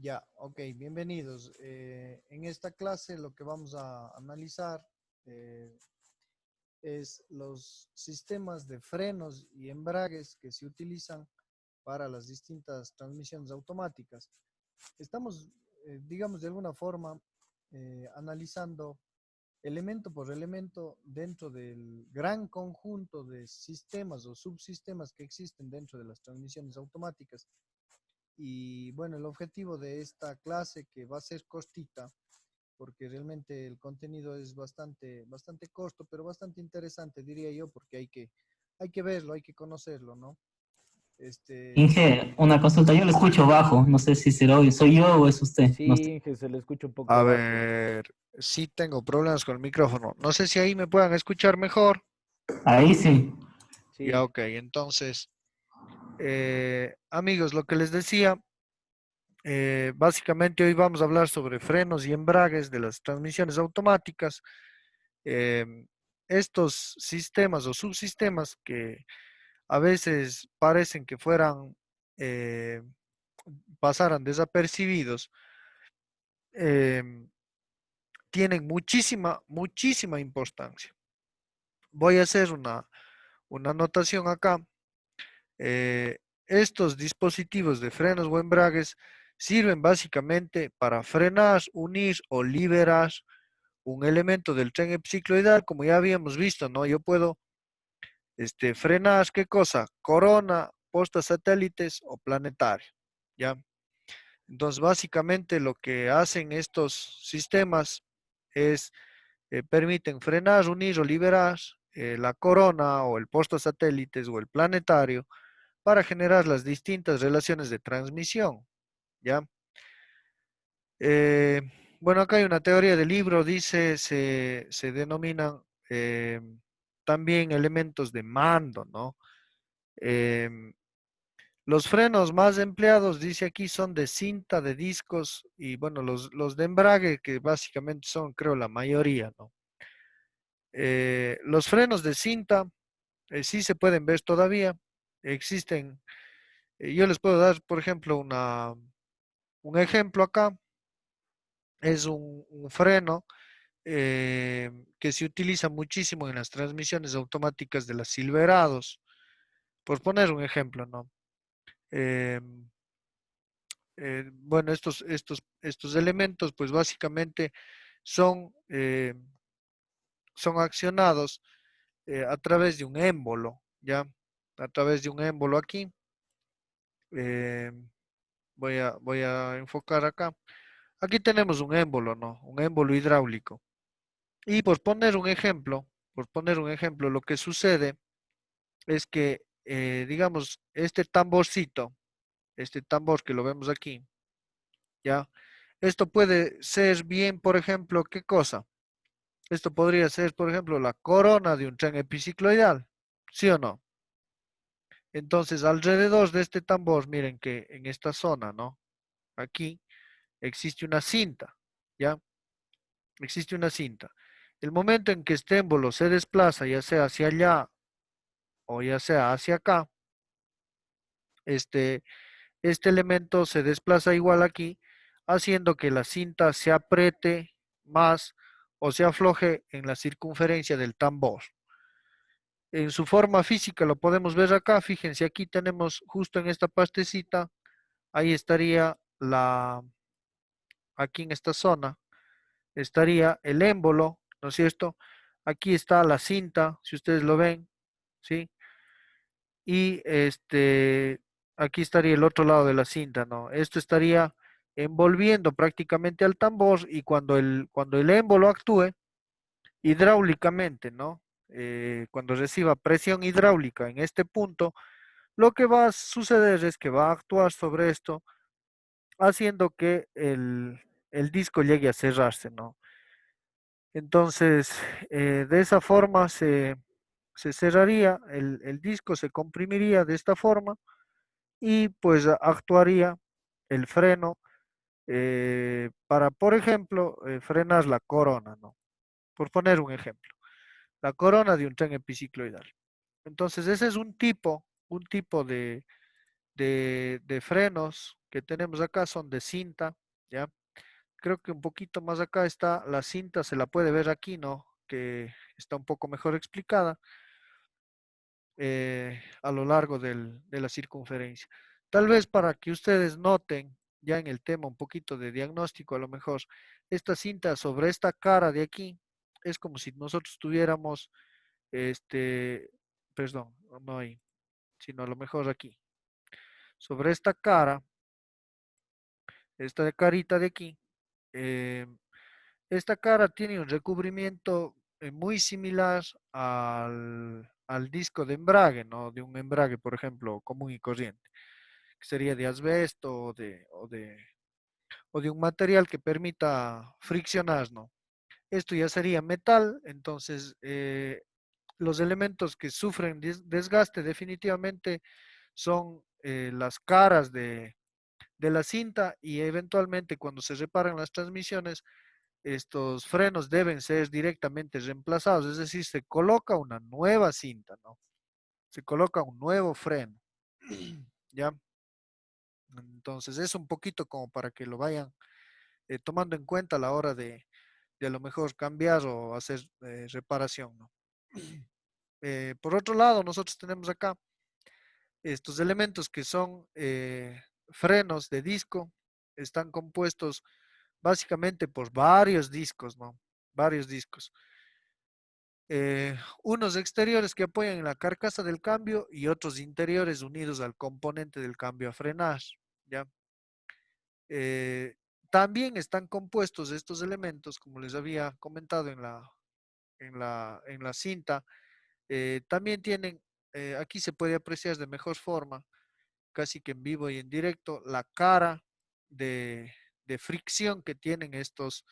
Ya, ok, bienvenidos. En esta clase lo que vamos a analizar eh, es los sistemas de frenos y embragues que se utilizan para las distintas transmisiones automáticas. Estamos, digamos, de alguna forma analizando elemento por elemento dentro del gran conjunto de sistemas o subsistemas que existen dentro de las transmisiones automáticas. Y bueno, el objetivo de esta clase, que va a ser cortita, porque realmente el contenido es bastante corto, pero bastante interesante, diría yo, porque hay que verlo, hay que conocerlo, ¿no? Inge, una consulta, yo lo escucho bajo, no sé si soy yo o es usted. No Sí, sé. Inge, se le escucha un A poco bajo. ver, sí tengo problemas con el micrófono. No sé si ahí me puedan escuchar mejor. Ahí sí. Ya, Sí, ok, entonces, amigos, lo que les decía, básicamente hoy vamos a hablar sobre frenos y embragues de las transmisiones automáticas. Em, Estos sistemas o subsistemas que a veces parecen que eh, pasaran desapercibidos, em, tienen muchísima importancia. Voy a hacer una anotación acá. Eh, Estos dispositivos de frenos o embragues sirven básicamente para frenar, unir o liberar un elemento del tren epicicloidal, como ya habíamos visto, ¿no? Yo puedo frenar, ¿qué cosa? Corona, posta satélites o planetario, ¿ya? Entonces, básicamente lo que hacen estos sistemas es permiten frenar, unir o liberar la corona o el posta satélites o el planetario para generar las distintas relaciones de transmisión, ¿ya? Eh, bueno, acá hay una teoría del libro, dice, se denominan eh, también elementos de mando, ¿no? Em, los frenos más empleados, dice aquí, son de cinta, de discos y bueno, los de embrague, que básicamente son, creo, la mayoría, ¿no? Los frenos de cinta sí se pueden ver todavía, existen. Yo les puedo dar, por ejemplo, un ejemplo acá. Es un freno que se utiliza muchísimo en las transmisiones automáticas de las Silverados. Por poner un ejemplo, ¿no? Em, bueno, estos elementos, pues básicamente son, son accionados a través de un émbolo, ¿ya? A través de un émbolo aquí. Eh, voy a enfocar acá. Aquí tenemos un émbolo, ¿no? Un émbolo hidráulico. Y por poner un ejemplo, lo que sucede es que, digamos, este tambor que lo vemos aquí, ¿ya? Esto puede ser bien, por ejemplo, ¿qué cosa? Esto podría ser, por ejemplo, la corona de un tren epicicloidal, ¿sí o no? Entonces, alrededor de este tambor, miren que en esta zona, ¿no? Aquí existe una cinta, ¿ya? Existe una cinta. El momento en que este émbolo se desplaza, ya sea hacia allá o ya sea hacia acá, este, este elemento se desplaza igual aquí, haciendo que la cinta se apriete más o se afloje en la circunferencia del tambor. En su forma física lo podemos ver acá, fíjense, aquí tenemos justo en esta pastecita, ahí estaría aquí en esta zona, estaría el émbolo, ¿no es cierto? Aquí está la cinta, si ustedes lo ven, ¿sí? Y aquí estaría el otro lado de la cinta, ¿no? Esto estaría envolviendo prácticamente al tambor y cuando el émbolo actúe hidráulicamente, ¿no? Cuando reciba presión hidráulica en este punto, lo que va a suceder es que va a actuar sobre esto, haciendo que el disco llegue a cerrarse, ¿no? Entonces, de esa forma se cerraría, el disco se comprimiría de esta forma y pues actuaría el freno para, por ejemplo, frenar la corona, ¿no? Por poner un ejemplo, la corona de un tren epicicloidal. Entonces, ese es un tipo de frenos que tenemos acá son de cinta, ¿ya? Creo que un poquito más acá está la cinta, se la puede ver aquí, ¿no? Que está un poco mejor explicada a lo largo de la circunferencia. Tal vez para que ustedes noten ya en el tema un poquito de diagnóstico, a lo mejor esta cinta sobre esta cara de aquí es como si nosotros tuviéramos, este, perdón, no ahí, sino a lo mejor aquí. Sobre esta cara, esta carita de aquí, eh, esta cara tiene un recubrimiento muy similar al disco de embrague, ¿no? De un embrague, por ejemplo, común y corriente, que sería de asbesto o de un material que permita friccionar, ¿no? Esto ya sería metal, entonces los elementos que sufren desgaste definitivamente son las caras de la cinta y eventualmente cuando se reparan las transmisiones estos frenos deben ser directamente reemplazados, es decir, se coloca una nueva cinta, ¿no? Se coloca un nuevo freno, ¿ya? Entonces es un poquito como para que lo vayan tomando en cuenta a la hora de a lo mejor cambiar o hacer reparación, ¿no? Por otro lado, nosotros tenemos acá estos elementos que son frenos de disco, están compuestos básicamente por varios discos, ¿no? Varios discos. Unos exteriores que apoyan en la carcasa del cambio y otros interiores unidos al componente del cambio a frenar, ¿ya? Eh, También están compuestos estos elementos, como les había comentado en la cinta, también tienen, aquí se puede apreciar de mejor forma, casi que en vivo y en directo, la cara de fricción que tienen estos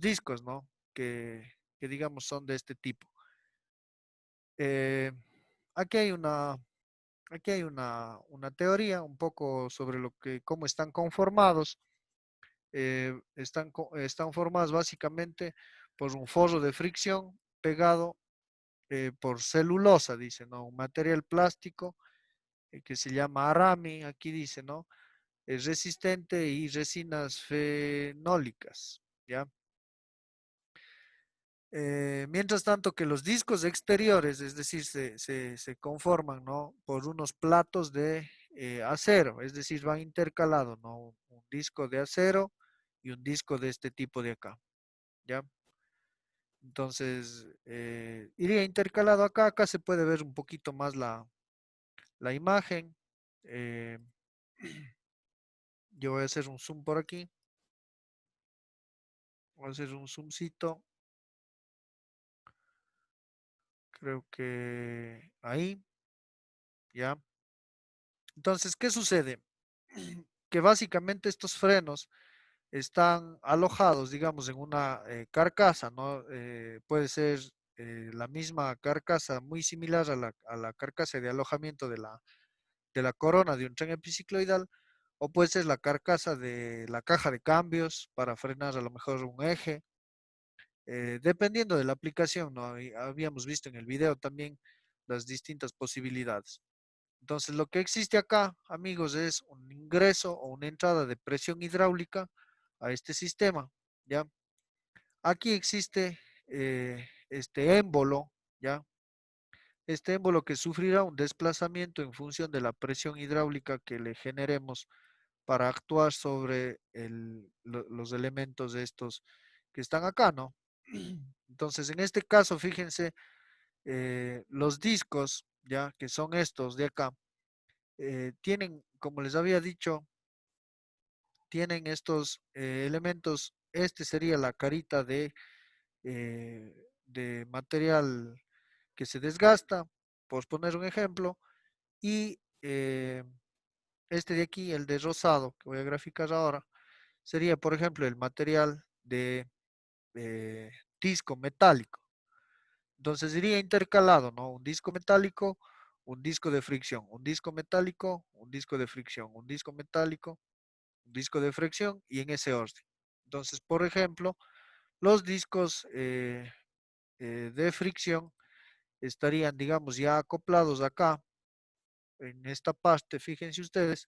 discos, ¿no? Que digamos son de este tipo. Eh, aquí hay una teoría un poco sobre cómo están conformados. Están formados básicamente por un forro de fricción pegado por celulosa, dice, ¿no? Un material plástico que se llama arami, aquí dice, ¿no? Es resistente y resinas fenólicas, ¿ya? Mientras tanto que los discos exteriores, es decir, se conforman, ¿no? Por unos platos de acero, es decir, van intercalados, ¿no? Un disco de acero y un disco de este tipo de acá, ¿ya? Entonces, iría intercalado acá, acá se puede ver un poquito más la imagen. Eh, yo voy a hacer un zoom por aquí, voy a hacer un zoomcito, creo que ahí, ¿ya? Entonces, ¿qué sucede? Que básicamente estos frenos están alojados, digamos, en una carcasa, ¿no? Puede ser la misma carcasa, muy similar a la carcasa de alojamiento de la corona de un tren episicloidal, o puede ser la carcasa de la caja de cambios para frenar a lo mejor un eje, dependiendo de la aplicación, ¿no? Y habíamos visto en el video también las distintas posibilidades. Entonces, lo que existe acá, amigos, es un ingreso o una entrada de presión hidráulica a este sistema, ¿ya? Aquí existe este émbolo, ¿ya? Este émbolo que sufrirá un desplazamiento en función de la presión hidráulica que le generemos para actuar sobre los elementos de estos que están acá, ¿no? Entonces, en este caso, fíjense, los discos, ¿ya? Que son estos de acá, tienen, como les había dicho, tienen estos elementos. Este sería la carita de material que se desgasta, por poner un ejemplo, y este de aquí, el de rosado, que voy a graficar ahora, sería, por ejemplo, el material de disco metálico. Entonces iría intercalado, ¿no? Un disco metálico, un disco de fricción, un disco metálico, un disco de fricción, un disco metálico, un disco de fricción y en ese orden. Entonces, por ejemplo, los discos de fricción estarían, digamos, ya acoplados acá en esta parte, fíjense ustedes,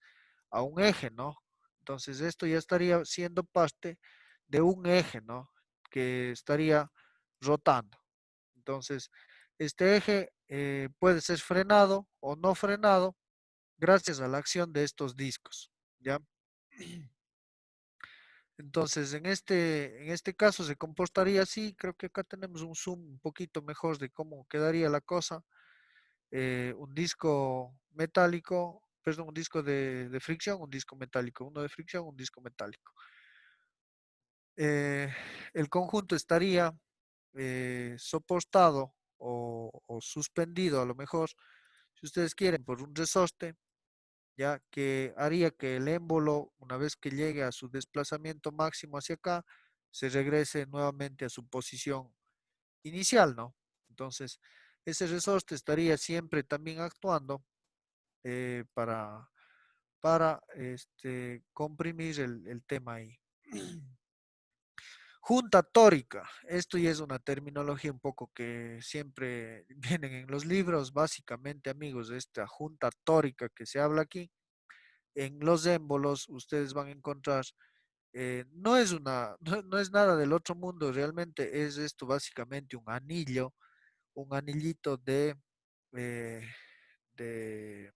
a un eje, ¿no? Entonces esto ya estaría siendo parte de un eje, ¿no? Que estaría rotando. Entonces, este eje puede ser frenado o no frenado gracias a la acción de estos discos, ¿ya? Entonces, en este caso se comportaría así. Creo que acá tenemos un zoom un poquito mejor de cómo quedaría la cosa. Un disco metálico, perdón, un disco de fricción, un disco metálico, uno de fricción, un disco metálico. Eh, el conjunto estaría soportado o suspendido a lo mejor, si ustedes quieren, por un resorte, ya que haría que el émbolo, una vez que llegue a su desplazamiento máximo hacia acá, se regrese nuevamente a su posición inicial, ¿no? Entonces, ese resorte estaría siempre también actuando para, comprimir el tema ahí. Junta tórica. Esto ya es una terminología un poco que siempre vienen en los libros. Básicamente, amigos, esta junta tórica que se habla aquí, en los émbolos ustedes van a encontrar, no es no es nada del otro mundo, realmente es esto básicamente un anillo, un anillito eh, de,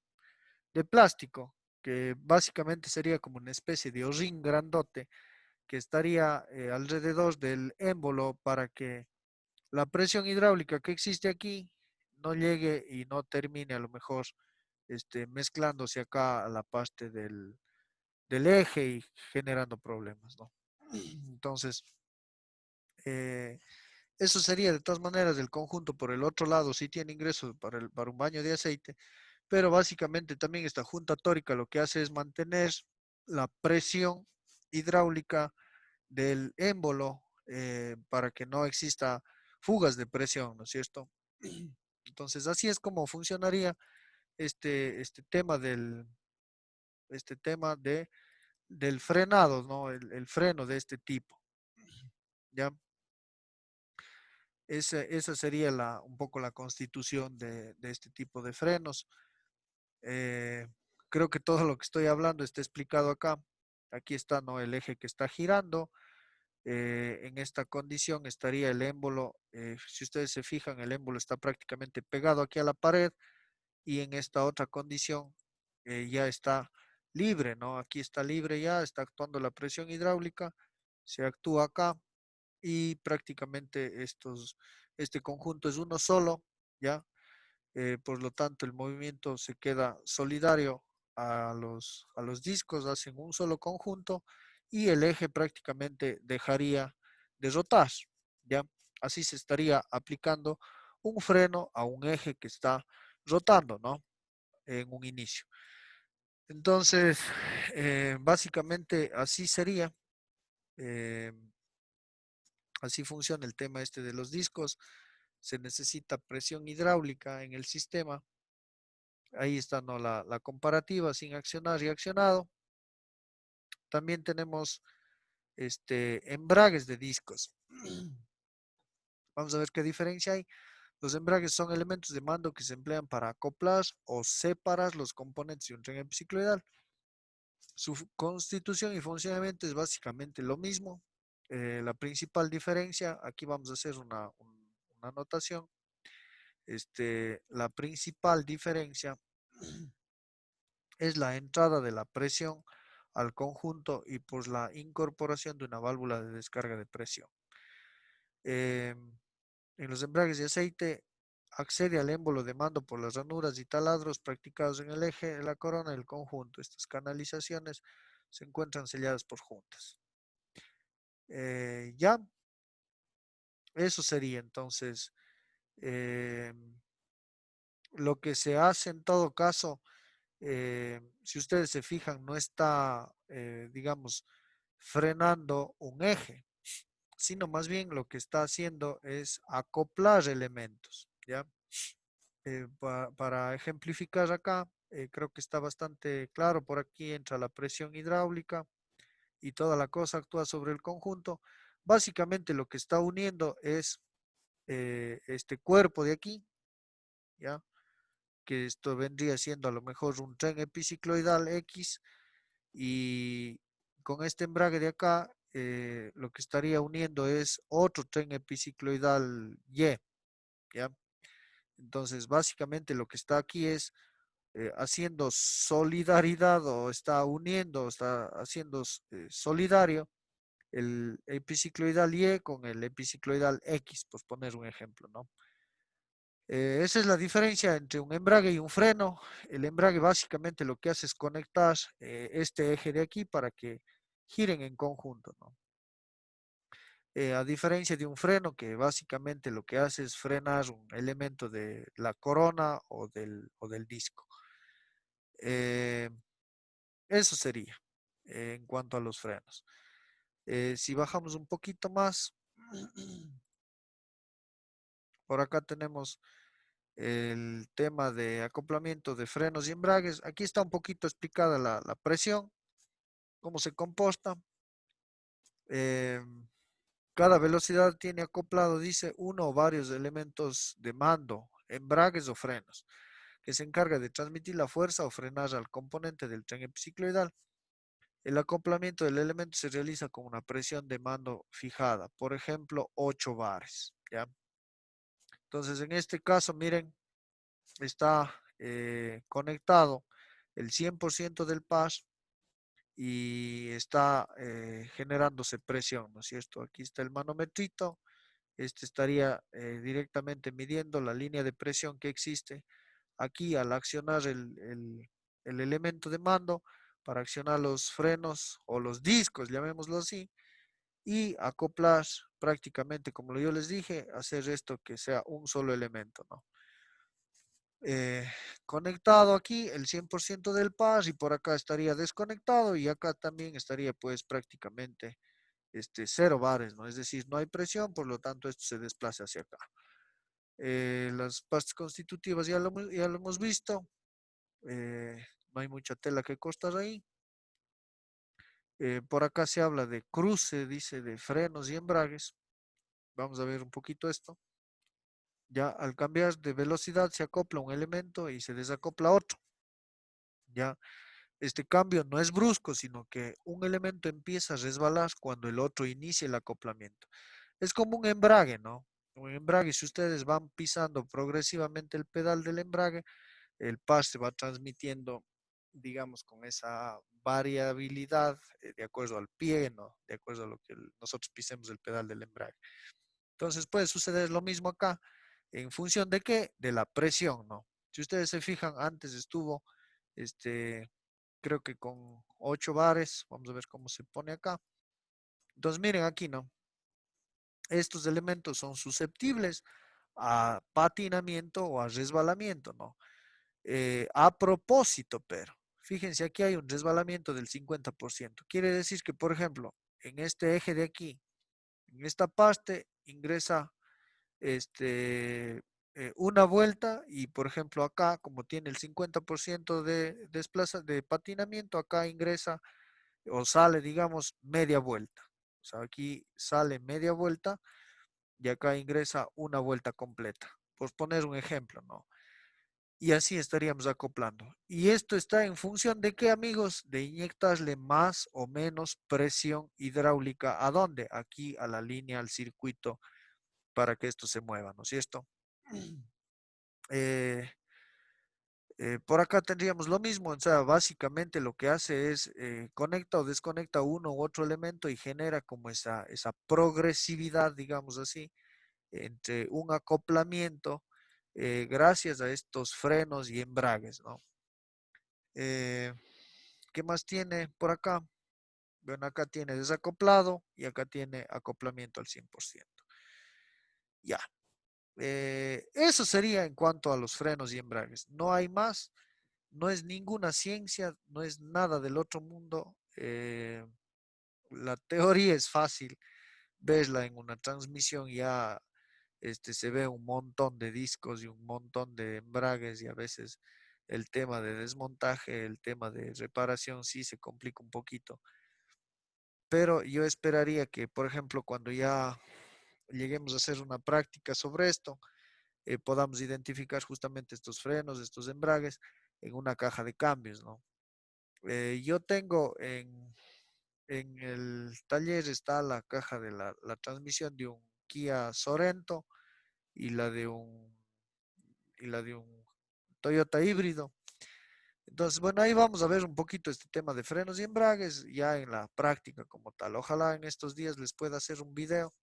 de plástico, que básicamente sería como una especie de o-ring grandote que estaría alrededor del émbolo para que la presión hidráulica que existe aquí no llegue y no termine a lo mejor mezclándose acá a la parte del eje y generando problemas, ¿no? Entonces, eh, eso sería de todas maneras el conjunto. Por el otro lado, sí tiene ingresos para un baño de aceite, pero básicamente también esta junta tórica lo que hace es mantener la presión hidráulica del émbolo para que no exista fugas de presión, ¿no es cierto? Entonces, así es como funcionaría este tema este tema del frenado, ¿no? El freno de este tipo, ¿ya? Esa sería un poco la constitución de este tipo de frenos. Eh, Creo que todo lo que estoy hablando está explicado acá. Aquí está, ¿no? El eje que está girando. En esta condición estaría el émbolo. Si ustedes se fijan, el émbolo está prácticamente pegado aquí a la pared y en esta otra condición ya está libre, ¿no? Aquí está libre ya, está actuando la presión hidráulica, se actúa acá y prácticamente este conjunto es uno solo, ¿ya? Por lo tanto, el movimiento se queda solidario a los discos, hacen un solo conjunto y el eje prácticamente dejaría de rotar, ¿ya? Así se estaría aplicando un freno a un eje que está rotando, ¿no? En un inicio. Entonces, básicamente así sería. eh, Así funciona el tema este de los discos. Se necesita presión hidráulica en el sistema. Ahí está, ¿no? La comparativa sin accionar reaccionado. También tenemos embragues de discos. Vamos a ver qué diferencia hay. Los embragues son elementos de mando que se emplean para acoplar o separar los componentes de un tren bicicloidal. Su constitución y funcionamiento es básicamente lo mismo. La principal diferencia, aquí vamos a hacer una anotación. La principal diferencia es la entrada de la presión al conjunto y por la incorporación de una válvula de descarga de presión. Eh, en los embragues de aceite accede al émbolo de mando por las ranuras y taladros practicados en el eje de la corona del conjunto. Estas canalizaciones se encuentran selladas por juntas. Ya, eso sería entonces eh, lo que se hace en todo caso. Si ustedes se fijan, no está, digamos, frenando un eje, sino más bien lo que está haciendo es acoplar elementos, ¿ya? Para ejemplificar acá, creo que está bastante claro. Por aquí entra la presión hidráulica y toda la cosa actúa sobre el conjunto. Básicamente lo que está uniendo es este cuerpo de aquí, ¿ya? que esto vendría siendo a lo mejor un tren epicicloidal X, y con este embrague de acá, lo que estaría uniendo es otro tren epicicloidal Y, ¿ya? Entonces, básicamente lo que está aquí es haciendo solidaridad, o está uniendo, está haciendo solidario el epicicloidal Y con el epicicloidal X, por poner un ejemplo, ¿no? Esa es la diferencia entre un embrague y un freno. El embrague básicamente lo que hace es conectar este eje de aquí para que giren en conjunto, ¿no? A diferencia de un freno que básicamente lo que hace es frenar un elemento de la corona o del disco. Eh, Eso sería en cuanto a los frenos. Si bajamos un poquito más, por acá tenemos el tema de acoplamiento de frenos y embragues. Aquí está un poquito explicada la presión, cómo se comporta. Eh, Cada velocidad tiene acoplado, dice, uno o varios elementos de mando, embragues o frenos, que se encarga de transmitir la fuerza o frenar al componente del tren epicicloidal. El acoplamiento del elemento se realiza con una presión de mando fijada, por ejemplo, 8 bares, ¿ya? Entonces, en este caso, miren, está conectado el 100% del pas y está generándose presión, ¿no es cierto? Aquí está el manometrito, este estaría directamente midiendo la línea de presión que existe. Aquí, al accionar el elemento de mando para accionar los frenos o los discos, llamémoslo así, y acoplar prácticamente, como yo les dije, hacer esto que sea un solo elemento, ¿no? eh, Conectado aquí el 100% del pas, y por acá estaría desconectado, y acá también estaría pues prácticamente cero bares, ¿no? Es decir, no hay presión, por lo tanto esto se desplaza hacia acá. Las partes constitutivas ya lo hemos visto, no hay mucha tela que cortar ahí. Por acá se habla de cruce, dice, de frenos y embragues. Vamos a ver un poquito esto. Ya al cambiar de velocidad se acopla un elemento y se desacopla otro. Ya este cambio no es brusco, sino que un elemento empieza a resbalar cuando el otro inicia el acoplamiento. Es como un embrague, ¿no? Un embrague, si ustedes van pisando progresivamente el pedal del embrague, el pas se va transmitiendo, digamos, con esa variabilidad de acuerdo al pie, ¿no? De acuerdo a lo que nosotros pisemos el pedal del embrague. Entonces puede suceder lo mismo acá, en función de qué, de la presión, ¿no? Si ustedes se fijan, antes estuvo, este, creo que con 8 bares, vamos a ver cómo se pone acá. Entonces miren aquí, ¿no? Estos elementos son susceptibles a patinamiento o a resbalamiento, ¿no? A propósito, pero, fíjense, aquí hay un resbalamiento del 50%. Quiere decir que, por ejemplo, en este eje de aquí, en esta parte, ingresa una vuelta, y por ejemplo acá, como tiene el 50% de patinamiento, acá ingresa o sale, digamos, media vuelta. O sea, aquí sale media vuelta y acá ingresa una vuelta completa. Por poner un ejemplo, ¿no? Y así estaríamos acoplando. Y esto está en función de qué, amigos, de inyectarle más o menos presión hidráulica. ¿A dónde? Aquí a la línea, al circuito, para que esto se mueva, ¿no es cierto? Eh, por acá tendríamos lo mismo, o sea, básicamente lo que hace es conecta o desconecta uno u otro elemento y genera como esa progresividad, digamos así, entre un acoplamiento gracias a estos frenos y embragues, ¿no? Eh, ¿Qué más tiene por acá? Bueno, acá tiene desacoplado y acá tiene acoplamiento al 100%. Ya. Eso sería en cuanto a los frenos y embragues. No hay más, no es ninguna ciencia, no es nada del otro mundo. La teoría es fácil, verla en una transmisión ya se ve un montón de discos y un montón de embragues, y a veces el tema de desmontaje, el tema de reparación sí se complica un poquito. Pero yo esperaría que, por ejemplo, cuando ya lleguemos a hacer una práctica sobre esto, podamos identificar justamente estos frenos, estos embragues en una caja de cambios, ¿no? Yo tengo en el taller está la caja de la transmisión de un Kia Sorento y la de un Toyota híbrido. Entonces, bueno, ahí vamos a ver un poquito este tema de frenos y embragues ya en la práctica como tal. Ojalá en estos días les pueda hacer un video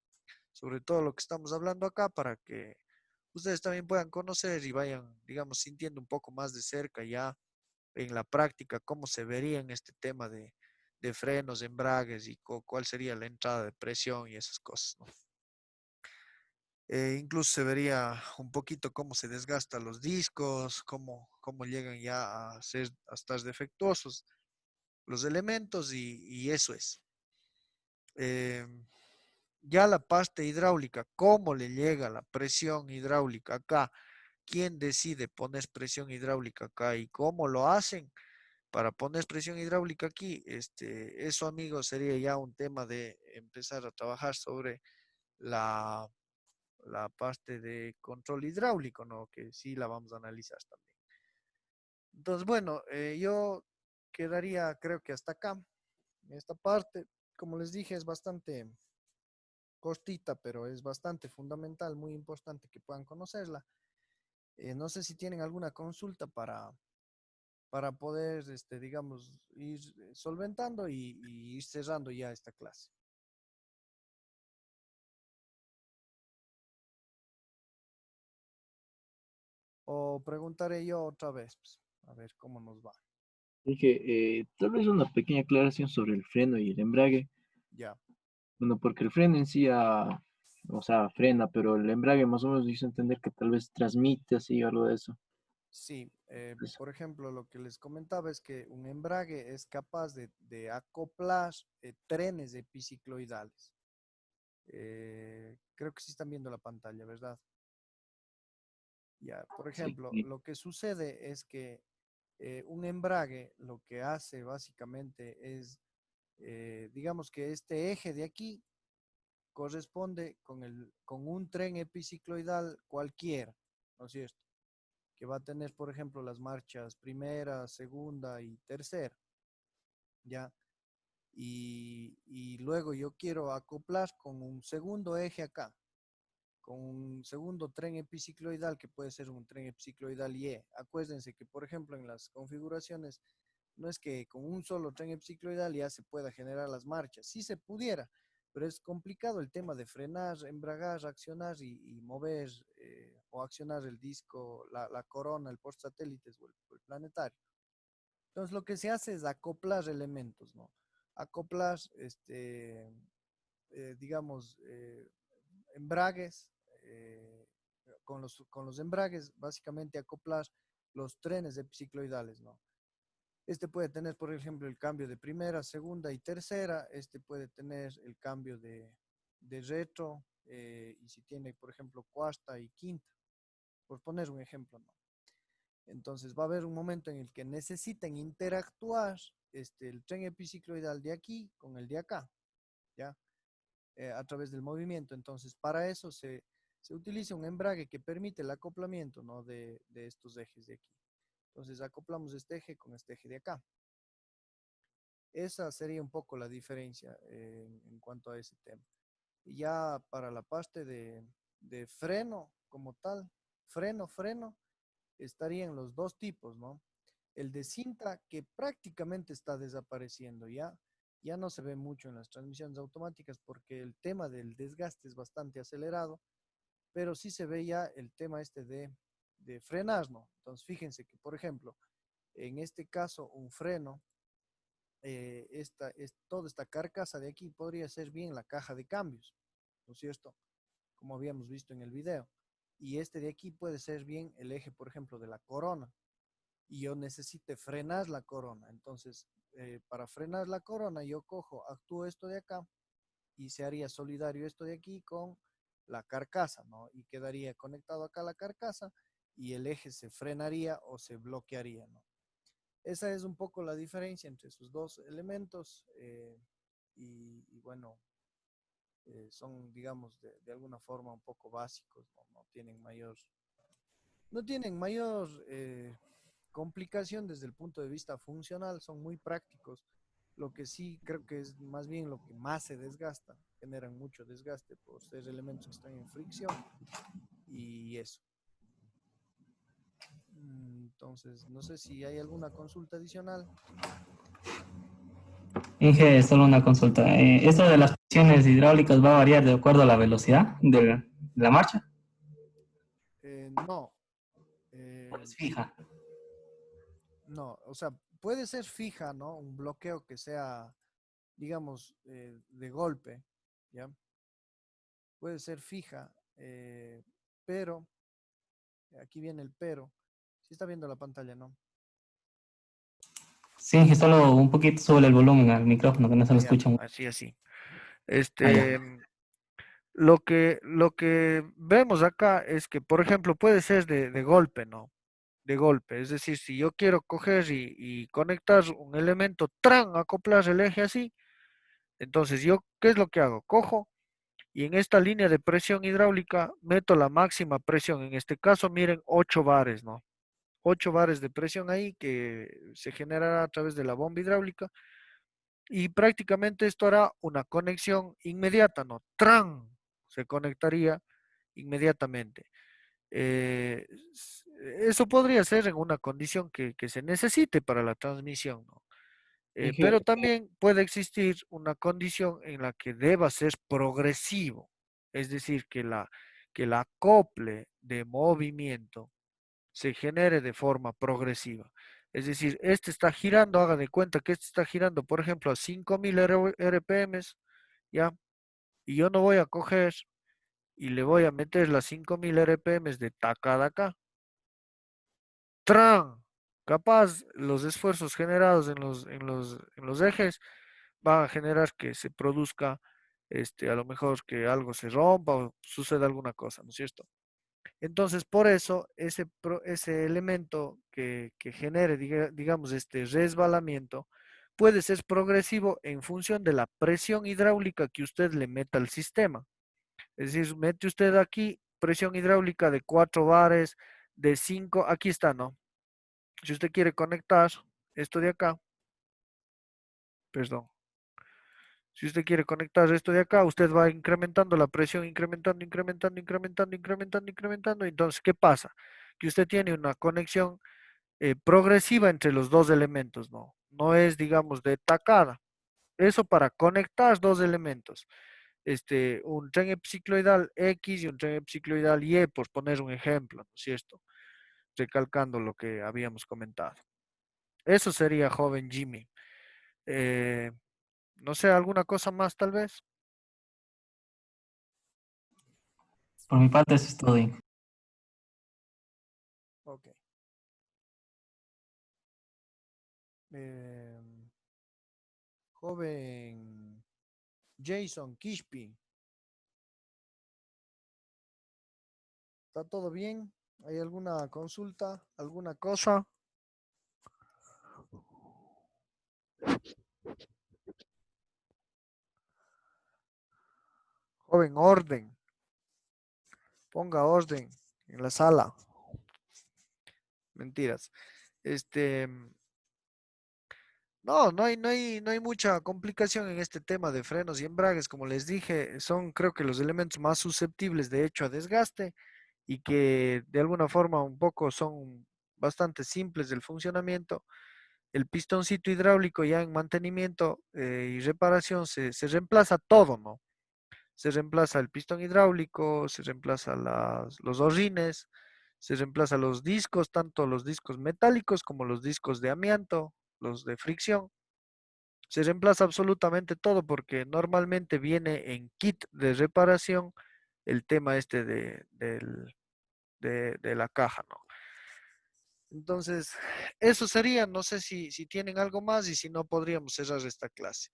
sobre todo lo que estamos hablando acá para que ustedes también puedan conocer y vayan, digamos, sintiendo un poco más de cerca ya en la práctica cómo se vería en este tema de frenos, embragues y cuál sería la entrada de presión y esas cosas, ¿no? Incluso se vería un poquito cómo se desgastan los discos, cómo llegan ya a estar defectuosos los elementos y eso es. Eh, ya la parte hidráulica, cómo le llega la presión hidráulica acá, quién decide poner presión hidráulica acá y cómo lo hacen para poner presión hidráulica aquí, eso amigos sería ya un tema de empezar a trabajar sobre la, la parte de control hidráulico, ¿no? Que sí la vamos a analizar también. Entonces, bueno, yo quedaría creo que hasta acá, en esta parte. Como les dije, es bastante cortita, pero es bastante fundamental, muy importante que puedan conocerla. No sé si tienen alguna consulta para poder, digamos, ir solventando y ir cerrando ya esta clase. O preguntaré yo otra vez, pues, a ver cómo nos va. Dije, tal vez una pequeña aclaración sobre el freno y el embrague. Ya, Bueno, porque el freno en sí, o sea, frena, pero el embrague más o menos hizo entender que tal vez transmite así, algo de eso. sí. Eso. Por ejemplo, lo que les comentaba es que un embrague es capaz de acoplar trenes epicicloidales. Creo que sí están viendo la pantalla, ¿verdad? Ya, por Sí, ejemplo, sí, lo que sucede es que un embrague lo que hace básicamente es, digamos que este eje de aquí corresponde con un tren epicicloidal cualquiera, ¿no es cierto? Que va a tener, por ejemplo, las marchas primera, segunda y tercera, ¿ya? Y luego yo quiero acoplar con un segundo eje acá, con un segundo tren epicicloidal que puede ser un tren epicicloidal Y. Acuérdense que, por ejemplo, en las configuraciones no es que con un solo tren epicicloidal ya se pueda generar las marchas. Sí se pudiera, pero es complicado el tema de frenar, embragar, accionar y mover o accionar el disco, la corona, el portasatélites o el planetario. Entonces lo que se hace es acoplar elementos, ¿no? Acoplar, digamos, embragues, con los embragues, básicamente acoplar los trenes epicicloidales, ¿no? Este puede tener, por ejemplo, el cambio de primera, segunda y tercera. Este puede tener el cambio de retro y si tiene, por ejemplo, cuarta y quinta, por poner un ejemplo, ¿no? Entonces va a haber un momento en el que necesiten interactuar el tren epicicloidal de aquí con el de acá, ¿ya? A través del movimiento. Entonces, para eso se utiliza un embrague que permite el acoplamiento, ¿no? de estos ejes de aquí. Entonces, acoplamos este eje con este eje de acá. Esa sería un poco la diferencia en cuanto a ese tema. Y ya para la parte de freno como tal, freno, estarían los dos tipos, ¿no? El de cinta que prácticamente está desapareciendo ya. Ya no se ve mucho en las transmisiones automáticas porque el tema del desgaste es bastante acelerado, pero sí se ve ya el tema de frenar, ¿no? Entonces fíjense que, por ejemplo, en este caso un freno, toda esta carcasa de aquí podría ser bien la caja de cambios, ¿no es cierto? Como habíamos visto en el video. Y este de aquí puede ser bien el eje, por ejemplo, de la corona. Y yo necesite frenar la corona. Entonces, para frenar la corona, yo actúo esto de acá y se haría solidario esto de aquí con la carcasa, ¿no? Y quedaría conectado acá a la carcasa y el eje se frenaría o se bloquearía, ¿no? Esa es un poco la diferencia entre esos dos elementos y bueno, son, digamos, de alguna forma un poco básicos, ¿no? No tienen mayor No tienen mayor complicación desde el punto de vista funcional, son muy prácticos. Lo que sí creo que es más bien lo que más se desgasta, generan mucho desgaste por ser elementos que están en fricción y eso. Entonces, no sé si hay alguna consulta adicional. Inge, solo una consulta. ¿Esto de las presiones hidráulicas va a variar de acuerdo a la velocidad de la marcha? No, ¿O eh, es fija? no, o sea, puede ser fija, ¿no? Un bloqueo que sea, digamos, de golpe, ¿ya? Puede ser fija, pero, aquí viene el pero. Si está viendo la pantalla, ¿no? Sí, Inge, solo un poquito sube el volumen al micrófono, que no se lo Allá, escucha mucho. así, así. Allá. Este, lo que vemos acá es que, por ejemplo, puede ser de golpe, ¿no? De golpe. Es decir, si yo quiero coger y conectar un elemento, tran, acoplar el eje así, entonces yo, ¿qué es lo que hago? Cojo y en esta línea de presión hidráulica meto la máxima presión. En este caso, miren, 8 bares, ¿no? 8 bares de presión ahí que se generará a través de la bomba hidráulica y prácticamente esto hará una conexión inmediata, ¿no? ¡Tran! Se conectaría inmediatamente. Eh, Eso podría ser en una condición que se necesite para la transmisión, ¿no? Inge, Pero también puede existir una condición en la que deba ser progresivo, es decir, que el acople de movimiento se genere de forma progresiva. Es decir, este está girando, haga de cuenta que este está girando, por ejemplo, a 5000 RPMs, ¿ya? Y yo no voy a coger y le voy a meter las 5000 RPMs de tacada acá. ¡Tran! Capaz los esfuerzos generados en los ejes van a generar que se produzca, a lo mejor que algo se rompa o suceda alguna cosa, ¿no es cierto? Entonces, por eso, ese elemento que genere, digamos, este resbalamiento, puede ser progresivo en función de la presión hidráulica que usted le meta al sistema. Es decir, mete usted aquí presión hidráulica de 4 bares, de 5, aquí está, ¿no? Si usted quiere conectar esto de acá, perdón, si usted quiere conectar esto de acá, usted va incrementando la presión, incrementando, incrementando, incrementando, incrementando, incrementando. Entonces, ¿qué pasa? Que usted tiene una conexión progresiva entre los dos elementos, ¿no? No es, digamos, de tacada. Eso para conectar dos elementos. Un tren epicicloidal X y un tren epicicloidal Y, por poner un ejemplo, ¿no es cierto? Recalcando lo que habíamos comentado. Eso sería joven Jimmy. Eh, no sé, ¿alguna cosa más tal vez? Por mi parte, eso es todo, Inge. Ok. Eh, joven Jason Kishpi, ¿está todo bien? ¿Hay alguna consulta? ¿Alguna cosa? Joven, orden. Ponga orden en la sala. Mentiras. Este, no hay mucha complicación en este tema de frenos y embragues. Como les dije, son creo que los elementos más susceptibles de hecho a desgaste y que de alguna forma un poco son bastante simples del funcionamiento. El pistoncito hidráulico ya en mantenimiento y reparación se reemplaza todo, ¿no? Se reemplaza el pistón hidráulico, se reemplaza los horrines, se reemplaza los discos, tanto los discos metálicos como los discos de amianto, los de fricción. Se reemplaza absolutamente todo porque normalmente viene en kit de reparación el tema este de la caja, ¿no? Entonces, eso sería, no sé si tienen algo más y si no, podríamos cerrar esta clase.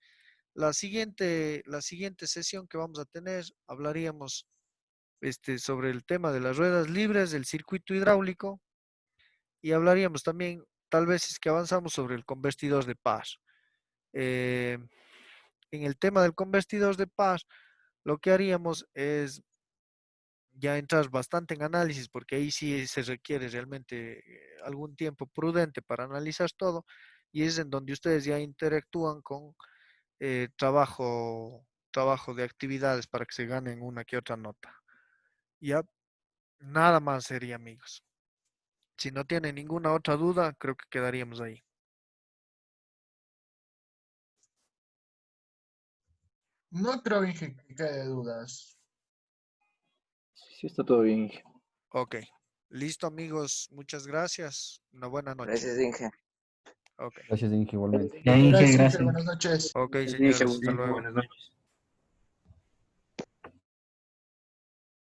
La siguiente sesión que vamos a tener, hablaríamos sobre el tema de las ruedas libres, del circuito hidráulico y hablaríamos también, tal vez es que avanzamos sobre el convertidor de par. Eh, en el tema del convertidor de par, lo que haríamos es ya entrar bastante en análisis, porque ahí sí se requiere realmente algún tiempo prudente para analizar todo, y es en donde ustedes ya interactúan con trabajo de actividades para que se ganen una que otra nota. Ya nada más sería, amigos. Si no tienen ninguna otra duda, creo que quedaríamos ahí. No creo, Inge, que quede dudas. Sí, está todo bien, Inge. Ok. Listo, amigos. Muchas gracias. Una buena noche. Gracias, Inge. Ok. Gracias, Inge, igualmente. Ya, Inge, Gracias, Inge, gracias. buenas noches. Ok, Dije, señores. buen Hasta día, luego. buenas noches.